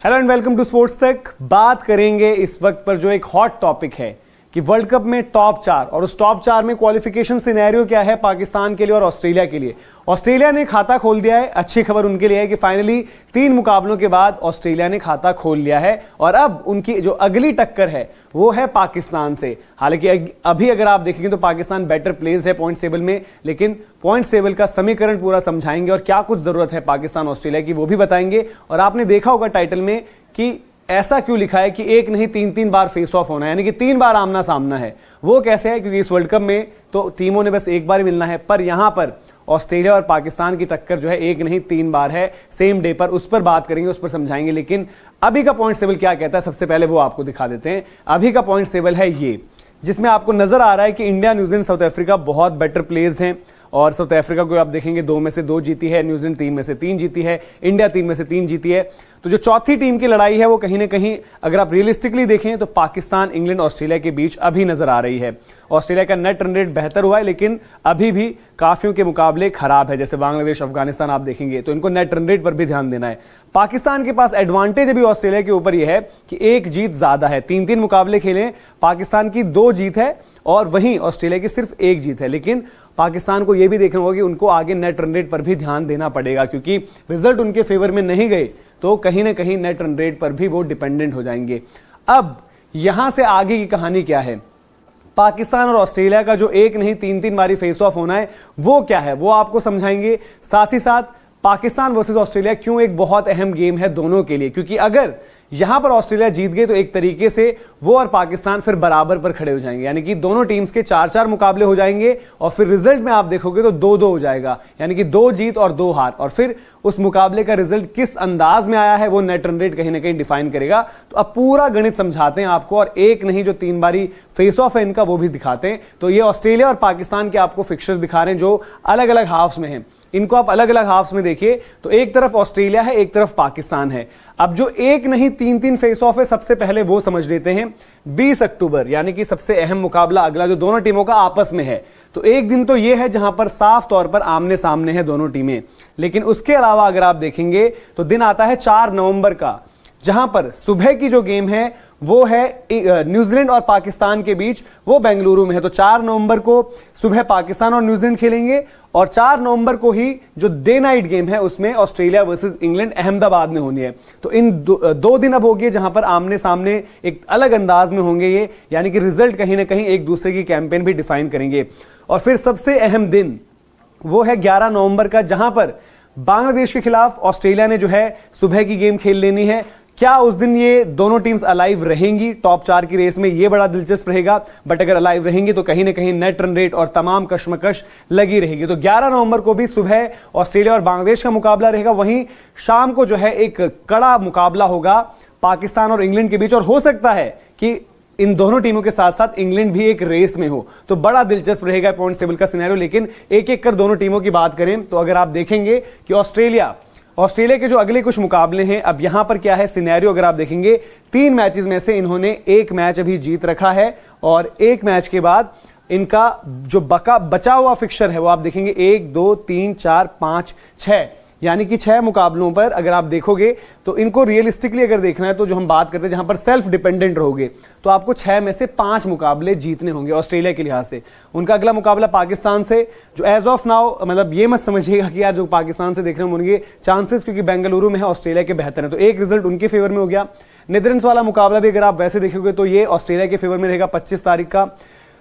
Hello and welcome to sports Tak. बात करेंगे इस वक्त पर जो एक हॉट टॉपिक है कि वर्ल्ड कप में टॉप 4 और उस टॉप 4 में क्वालिफिकेशन सिनेरियो क्या है पाकिस्तान के लिए और ऑस्ट्रेलिया के लिए। ऑस्ट्रेलिया ने खाता खोल दिया है। अच्छी खबर उनके लिए है कि फाइनली 3 मुकाबलों के बाद ऑस्ट्रेलिया ने खाता खोल लिया है और अब उनकी जो अगली टक्कर है वो है पाकिस्तान से। हालांकि अभी अगर आप देखेंगे तो पाकिस्तान बेटर प्लेस है पॉइंट टेबल में, लेकिन पॉइंट टेबल का समीकरण पूरा समझाएंगे और क्या कुछ जरूरत है पाकिस्तान ऑस्ट्रेलिया की वो भी बताएंगे। और आपने देखा होगा टाइटल में कि ऐसा क्यों लिखा है कि एक नहीं 3 बार फेस ऑफ होना है, यानी कि 3 बार आमना सामना है। वो कैसे है? क्योंकि इस वर्ल्ड कप में तो टीमों ने बस एक बार ही मिलना है, पर यहां पर ऑस्ट्रेलिया और पाकिस्तान की टक्कर जो है एक नहीं 3 बार है सेम डे पर। उस पर बात करेंगे, उस पर समझाएंगे। लेकिन अभी का पॉइंट टेबल क्या कहता है सबसे पहले वो आपको दिखा देते हैं। अभी का पॉइंट टेबल है ये, जिसमें आपको नजर आ रहा है कि इंडिया, न्यूजीलैंड, साउथ अफ्रीका बहुत बेटर प्लेस्ड हैं। और साउथ अफ्रीका को आप देखेंगे 2 में से 2 जीती है, न्यूजीलैंड 3 में से 3 जीती है, इंडिया 3 में से 3 जीती है। तो जो चौथी टीम की लड़ाई है वो कहीं ना कहीं अगर आप रियलिस्टिकली देखें तो पाकिस्तान, इंग्लैंड, ऑस्ट्रेलिया के बीच अभी नजर आ रही है। ऑस्ट्रेलिया का नेट रन रेट बेहतर हुआ है, लेकिन अभी भी काफियों के मुकाबले खराब है। जैसे बांग्लादेश, अफगानिस्तान आप देखेंगे तो इनको नेट रन रेट पर भी ध्यान देना है। पाकिस्तान के पास एडवांटेज अभी ऑस्ट्रेलिया के ऊपर यह है कि 1 जीत ज्यादा है। 3 मुकाबले खेले, पाकिस्तान की 2 जीत है और वहीं ऑस्ट्रेलिया की सिर्फ 1 जीत है। लेकिन पाकिस्तान को यह भी देखना होगा कि उनको आगे नेट रन रेट पर भी ध्यान देना पड़ेगा, क्योंकि रिजल्ट उनके फेवर में नहीं गए तो कहीं ना कहीं नेट रन रेट पर भी वो डिपेंडेंट हो जाएंगे। अब यहां से आगे की कहानी क्या है? पाकिस्तान और ऑस्ट्रेलिया का जो एक नहीं 3 बारी फेस ऑफ होना है वो क्या है वो आपको समझाएंगे। साथ ही साथ पाकिस्तान वर्सेस ऑस्ट्रेलिया क्यों एक बहुत अहम गेम है दोनों के लिए, क्योंकि अगर यहां पर ऑस्ट्रेलिया जीत गए तो एक तरीके से वो और पाकिस्तान फिर बराबर पर खड़े हो जाएंगे, यानी कि दोनों टीम्स के 4-4 मुकाबले हो जाएंगे और फिर रिजल्ट में आप देखोगे तो 2-2 हो जाएगा, यानी कि 2 जीत और 2 हार। और फिर उस मुकाबले का रिजल्ट किस अंदाज में आया है वो नेट रन रेट कहीं ना कहीं डिफाइन करेगा। तो अब पूरा गणित समझाते हैं आपको और एक नहीं जो 3 बारी फेस ऑफ है इनका वो भी दिखाते हैं। तो ये ऑस्ट्रेलिया और पाकिस्तान के आपको फिक्चर्स दिखा रहे हैं जो अलग अलग हाफ्स में हैं। इनको आप अलग अलग हाफ्स में देखिए तो एक तरफ ऑस्ट्रेलिया है, एक तरफ पाकिस्तान है। अब जो एक नहीं 3 फेस ऑफ है सबसे पहले वो समझ लेते हैं। 20 अक्टूबर यानी कि सबसे अहम मुकाबला अगला जो दोनों टीमों का आपस में है। तो एक दिन तो ये है जहां पर साफ तौर पर आमने सामने है दोनों टीमें। लेकिन उसके अलावा अगर आप देखेंगे तो दिन आता है 4 नवंबर का, जहां पर सुबह की जो गेम है वो है न्यूजीलैंड और पाकिस्तान के बीच, वो बेंगलुरु में है। तो 4 नवंबर को सुबह पाकिस्तान और न्यूजीलैंड खेलेंगे और 4 नवंबर को ही जो डे नाइट गेम है उसमें ऑस्ट्रेलिया वर्सेस इंग्लैंड अहमदाबाद में होनी है। तो इन 2 दिन अब होंगे जहां पर आमने सामने एक अलग अंदाज में होंगे ये, यानी कि रिजल्ट कहीं ना कहीं एक दूसरे की कैंपेन भी डिफाइन करेंगे। और फिर सबसे अहम दिन वो है 11 नवंबर का, जहां पर बांग्लादेश के खिलाफ ऑस्ट्रेलिया ने जो है सुबह की गेम खेल लेनी है। क्या उस दिन ये दोनों टीम्स अलाइव रहेंगी टॉप 4 की रेस में? ये बड़ा दिलचस्प रहेगा। बट अगर अलाइव रहेंगी तो कहीं ना कहीं नेट रन रेट और तमाम कश्मकश लगी रहेगी। तो 11 नवंबर को भी सुबह ऑस्ट्रेलिया और बांग्लादेश का मुकाबला रहेगा। वहीं शाम को जो है एक कड़ा मुकाबला होगा पाकिस्तान और इंग्लैंड के बीच, और हो सकता है कि इन दोनों टीमों के साथ साथ इंग्लैंड भी एक रेस में हो। तो बड़ा दिलचस्प रहेगा पॉइंट टेबल का सिनेरियो। लेकिन एक एक कर दोनों टीमों की बात करें तो अगर आप देखेंगे कि ऑस्ट्रेलिया के जो अगले कुछ मुकाबले हैं, अब यहां पर क्या है सिनेरियो अगर आप देखेंगे 3 मैचेस में से इन्होंने 1 मैच अभी जीत रखा है और 1 मैच के बाद इनका जो बचा हुआ फिक्चर है वो आप देखेंगे 1 2 3 4 5 6, यानी कि 6 मुकाबलों पर अगर आप देखोगे तो इनको रियलिस्टिकली अगर देखना है तो जो हम बात करते हैं जहां पर सेल्फ डिपेंडेंट रहोगे तो आपको 6 में से 5 मुकाबले जीतने होंगे ऑस्ट्रेलिया के लिहाज से। उनका अगला मुकाबला पाकिस्तान से, जो एज ऑफ नाउ मतलब ये मत समझिएगा कि यार जो पाकिस्तान से देखने में होंगे चांसेस, क्योंकि बेंगलुरु में है ऑस्ट्रेलिया के बेहतर है। तो एक रिजल्ट उनके फेवर में हो गया। नीदरलैंड्स वाला मुकाबला भी अगर आप वैसे देखोगे तो ये ऑस्ट्रेलिया के फेवर में रहेगा 25 तारीख का।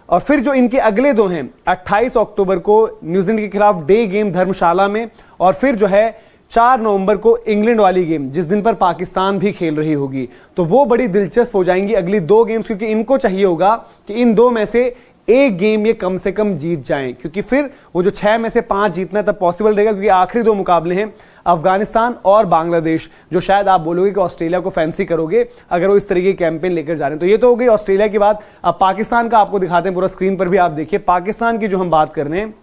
और फिर जो इनके अगले 2 हैं 28 अक्टूबर को न्यूजीलैंड के खिलाफ डे गेम धर्मशाला में, और फिर जो है 4 नवंबर को इंग्लैंड वाली गेम जिस दिन पर पाकिस्तान भी खेल रही होगी। तो वो बड़ी दिलचस्प हो जाएंगी अगली 2 गेम्स, क्योंकि इनको चाहिए होगा कि इन 2 में से एक गेम ये कम से कम जीत जाएं, क्योंकि फिर वो जो 6 में से 5 जीतना तब पॉसिबल रहेगा, क्योंकि आखिरी 2 मुकाबले हैं अफगानिस्तान और बांग्लादेश, जो शायद आप बोलोगे कि ऑस्ट्रेलिया को फैंसी करोगे अगर वो इस तरीके की कैंपेन लेकर जा रहे हैं। तो ये तो हो गई ऑस्ट्रेलिया की बात। अब पाकिस्तान का आपको दिखाते हैं, पूरा स्क्रीन पर भी आप देखिए पाकिस्तान की जो हम बात कर रहे हैं।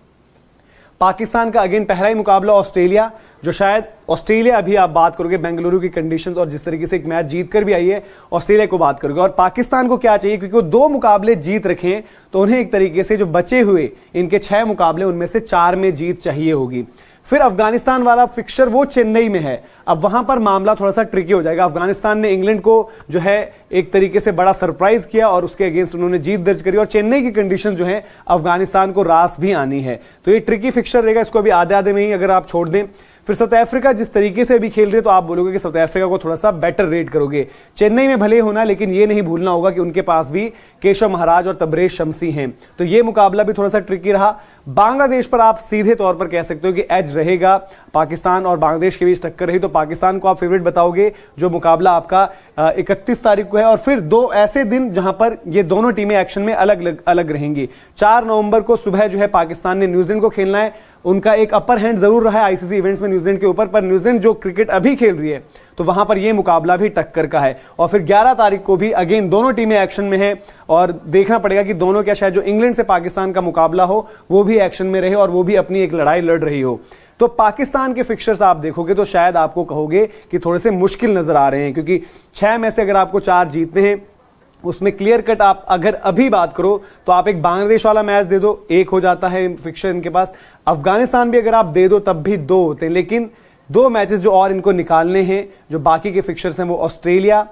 पाकिस्तान का अगेन पहला ही मुकाबला ऑस्ट्रेलिया, जो शायद ऑस्ट्रेलिया अभी आप बात करोगे बेंगलुरु की कंडीशंस और जिस तरीके से एक मैच जीत कर भी आई है ऑस्ट्रेलिया को बात करोगे। और पाकिस्तान को क्या चाहिए, क्योंकि वो 2 मुकाबले जीत रखे हैं तो उन्हें एक तरीके से जो बचे हुए इनके 6 मुकाबले उनमें से 4 में जीत चाहिए होगी। फिर अफगानिस्तान वाला फिक्सचर वो चेन्नई में है। अब वहां पर मामला थोड़ा सा ट्रिकी हो जाएगा। अफगानिस्तान ने इंग्लैंड को जो है एक तरीके से बड़ा सरप्राइज किया और उसके अगेंस्ट उन्होंने जीत दर्ज करी, और चेन्नई की कंडीशन जो है अफगानिस्तान को रास भी आनी है। तो ये ट्रिकी फिक्सचर रहेगा, इसको अभी आधे आधे में ही अगर आप छोड़ दें। फिर साउथ अफ्रीका जिस तरीके से अभी खेल रहे, तो आप बोलोगे कि साउथ अफ्रीका को थोड़ा सा बेटर रेट करोगे। चेन्नई में भले होना, लेकिन ये नहीं भूलना होगा कि उनके पास भी केशव महाराज और तबरेज शमसी हैं, तो ये मुकाबला भी थोड़ा सा ट्रिकी रहा। बांग्लादेश पर आप सीधे तौर पर कह सकते हो कि एज रहेगा, पाकिस्तान और बांग्लादेश के बीच टक्कर रही तो पाकिस्तान को आप फेवरेट बताओगे, जो मुकाबला आपका 31 तारीख को है। और फिर दो ऐसे दिन जहां पर ये दोनों टीमें एक्शन में अलग अलग रहेंगी। 4 नवंबर को सुबह जो है पाकिस्तान ने न्यूजीलैंड को खेलना है। उनका एक अपर हैंड जरूर रहा है आईसीसी इवेंट्स में न्यूजीलैंड के ऊपर, पर न्यूजीलैंड जो क्रिकेट अभी खेल रही है तो वहां पर यह मुकाबला भी टक्कर का है। और फिर 11 तारीख को भी अगेन दोनों टीमें एक्शन में हैं, और देखना पड़ेगा कि दोनों क्या, शायद जो इंग्लैंड से पाकिस्तान का मुकाबला हो वो भी एक्शन में रहे और वो भी अपनी एक लड़ाई लड़ रही हो। तो पाकिस्तान के फिक्सर्स आप देखोगे तो शायद आपको कहोगे कि थोड़े से मुश्किल नजर आ रहे हैं, क्योंकि 6 में से अगर आपको 4 जीतने हैं, उसमें क्लियर कट आप अगर अभी बात करो तो आप एक बांग्लादेश वाला मैच दे दो, 1 हो जाता है फिक्सर इनके पास। अफगानिस्तान भी अगर आप दे दो तब भी 2 होते हैं, लेकिन 2 मैचेस जो और इनको निकालने हैं, जो बाकी के फिक्सर्स हैं, वो ऑस्ट्रेलिया,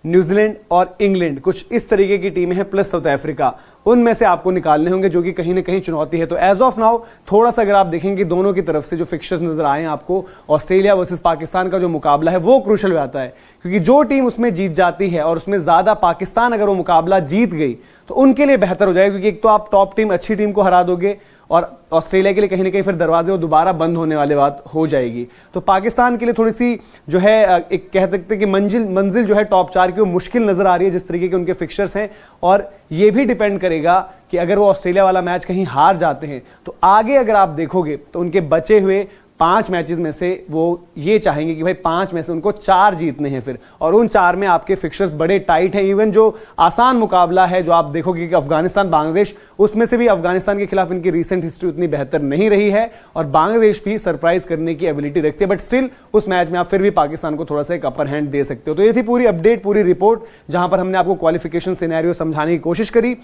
न्यूजीलैंड और इंग्लैंड, कुछ इस तरीके की टीमें हैं, प्लस साउथ अफ्रीका, उनमें से आपको निकालने होंगे, जो कि कहीं ना कहीं चुनौती है। तो एज ऑफ नाउ थोड़ा सा अगर आप देखेंगे दोनों की तरफ से जो फिक्सर्स नजर आए हैं आपको, ऑस्ट्रेलिया वर्सेस पाकिस्तान का जो मुकाबला है वो क्रूशल में आता है, क्योंकि जो टीम उसमें जीत जाती है और उसमें ज्यादा पाकिस्तान अगर वो मुकाबला जीत गई तो उनके लिए बेहतर हो जाएगा, क्योंकि एक तो आप टॉप टीम, अच्छी टीम को हरा दोगे, और ऑस्ट्रेलिया के लिए कहीं ना कहीं फिर दरवाजे वो दोबारा बंद होने वाली बात हो जाएगी। तो पाकिस्तान के लिए थोड़ी सी जो है एक कह सकते हैं कि मंजिल जो है टॉप 4 की वो मुश्किल नजर आ रही है, जिस तरीके के उनके फिक्सर्स हैं। और ये भी डिपेंड करेगा कि अगर वो ऑस्ट्रेलिया वाला मैच कहीं हार जाते हैं तो आगे अगर आप देखोगे तो उनके बचे हुए 5 मैचेस में से वो ये चाहेंगे कि भाई 5 में से उनको 4 जीतने हैं फिर, और उन 4 में आपके फिक्सर्स बड़े टाइट हैं। इवन जो आसान मुकाबला है जो आप देखोगे कि अफगानिस्तान बांग्लादेश, उसमें से भी अफगानिस्तान के खिलाफ इनकी रीसेंट हिस्ट्री उतनी बेहतर नहीं रही है, और बांग्लादेश भी सरप्राइज करने की एबिलिटी रखती है, बट स्टिल उस मैच में आप फिर भी पाकिस्तान को थोड़ा सा एक अपर हैंड दे सकते हो। तो ये थी पूरी अपडेट, पूरी रिपोर्ट, जहां पर हमने आपको क्वालिफिकेशन सिनेरियो समझाने की कोशिश करी।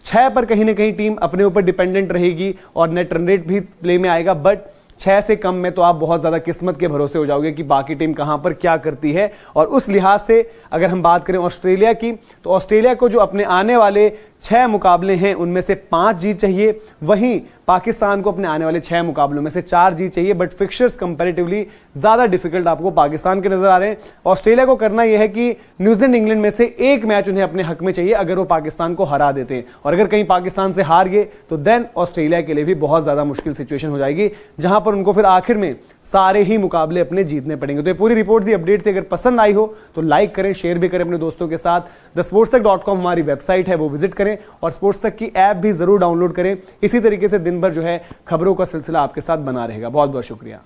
6 पर कहीं ना कहीं टीम अपने ऊपर डिपेंडेंट रहेगी और नेट रन रेट भी प्ले में आएगा, बट 6 से कम में तो आप बहुत ज्यादा किस्मत के भरोसे हो जाओगे कि बाकी टीम कहां पर क्या करती है। और उस लिहाज से अगर हम बात करें ऑस्ट्रेलिया की, तो ऑस्ट्रेलिया को जो अपने आने वाले 6 मुकाबले हैं उनमें से 5 जीत चाहिए, वहीं पाकिस्तान को अपने आने वाले 6 मुकाबलों में से 4 जीत चाहिए, बट फिक्सर्स कंपैरेटिवली ज्यादा डिफिकल्ट आपको पाकिस्तान के नजर आ रहे हैं। ऑस्ट्रेलिया को करना यह है कि न्यूजीलैंड इंग्लैंड में से एक मैच उन्हें अपने हक में चाहिए अगर वो पाकिस्तान को हरा देते हैं, और अगर कहीं पाकिस्तान से हार गए तो देन ऑस्ट्रेलिया के लिए भी बहुत ज्यादा मुश्किल सिचुएशन हो जाएगी, जहां पर उनको फिर आखिर में सारे ही मुकाबले अपने जीतने पड़ेंगे। तो ये पूरी रिपोर्ट थी, अपडेट थी। अगर पसंद आई हो तो लाइक करें, शेयर भी करें अपने दोस्तों के साथ। thesportstech.com हमारी वेबसाइट है, वो विजिट करें, और स्पोर्ट्स तक की ऐप भी जरूर डाउनलोड करें। इसी तरीके से दिन भर जो है खबरों का सिलसिला आपके साथ बना रहेगा। बहुत बहुत शुक्रिया।